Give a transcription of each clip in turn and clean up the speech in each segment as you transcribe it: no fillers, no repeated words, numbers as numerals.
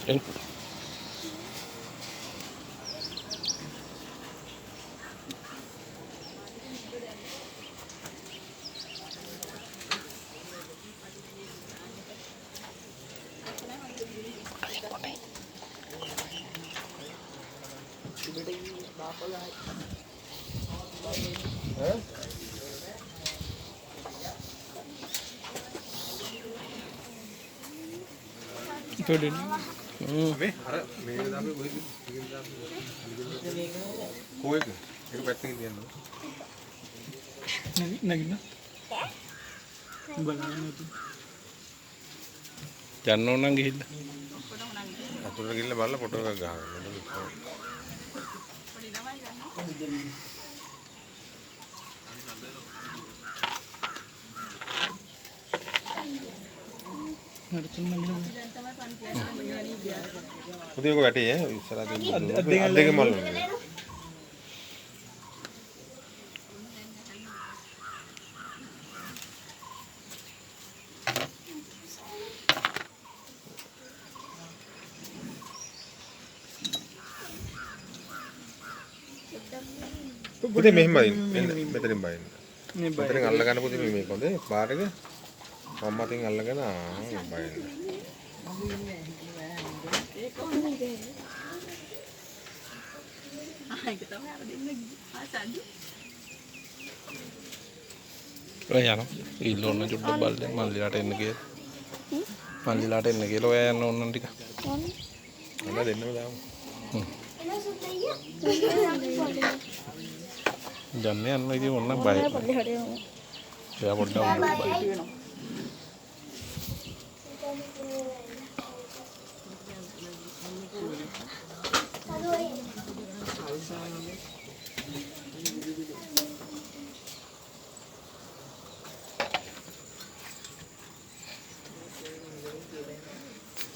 යන්න ඕන නම් ගිහිල්ලා. අතුරට ගිහිල්ලා බලලා ෆොටෝ එකක් ගහගන්න. උදේ ඔක වැටේ ඈ ඉස්සරහ තියෙන දෙක මල්ලු. පුතේ මෙහෙම බයින් මෙතනින් බයින්. මෙතනින් අල්ල ගන්න පුතේ මේක හොඳේ බාර් එක මම අතින් අල්ලගෙන බයින්. ඔය යනවා. ඊළොන්න චුට්ටක් බලන්න මල්ලිලාට එන්න කියලා. මල්ලිලාට එන්න කියලා ඔයා යන්න ඕන නම් ටික. අන්න දෙන්නම දාමු. යන්න යන්න ඉතින් ඕන නම් බය. එයා පොඩ්ඩක් බය.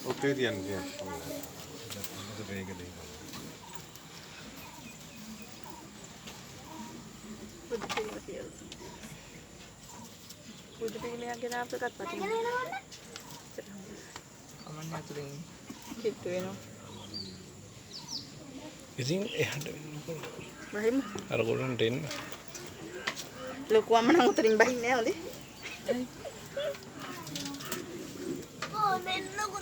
ඔකේ තියන්නේ. මේක දෙන්න. Udah pengen yang kenapa kat pati? Amannya tuh ding. Gitu ya no. ඉතින් එහාට වෙන්නකො. Bahim. අර ගොල්ලන්ට එන්න. Lu kuat menang uterin bahim ya oleh. Oh, nenno ko.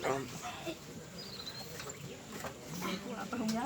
Apa rumnya?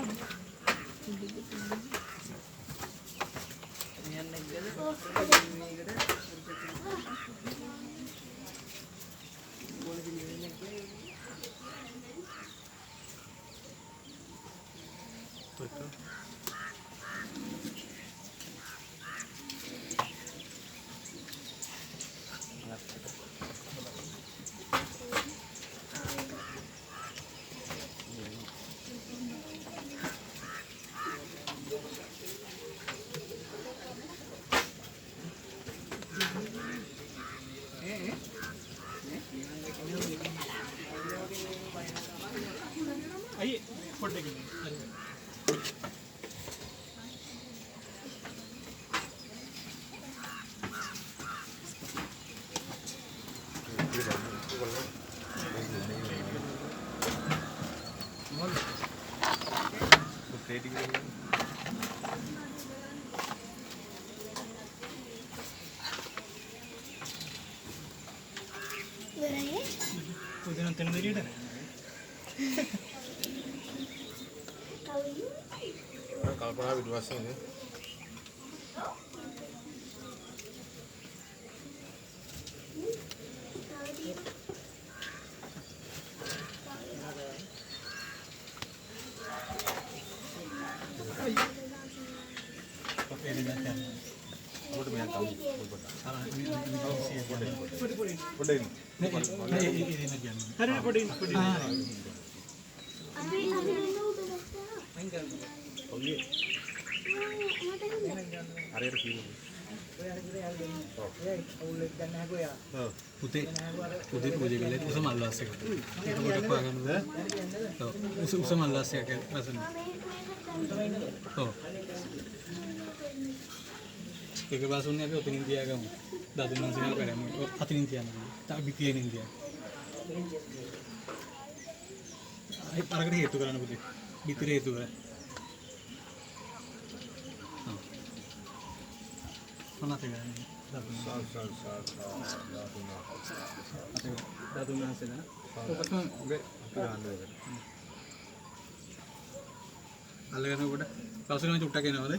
කල්පනා විදුවස්සනේ Putih putih gila usah malas ya. Itu udah pangan udah. Usah malas ya kayak rasanya. Oh. Kayak basunnya aku pengen dia kamu. Dadu nasi aku ada mau. Atin dia nih. Tak bikin dia. අරකට හේතු කරන්න පුතේ. බිත්තිර හේතු කරන්න. මොනවද කරන්නේ? ධාතුනාසන. අල්ලගෙන කොට කවුරුන් චුට්ටක් එනවද?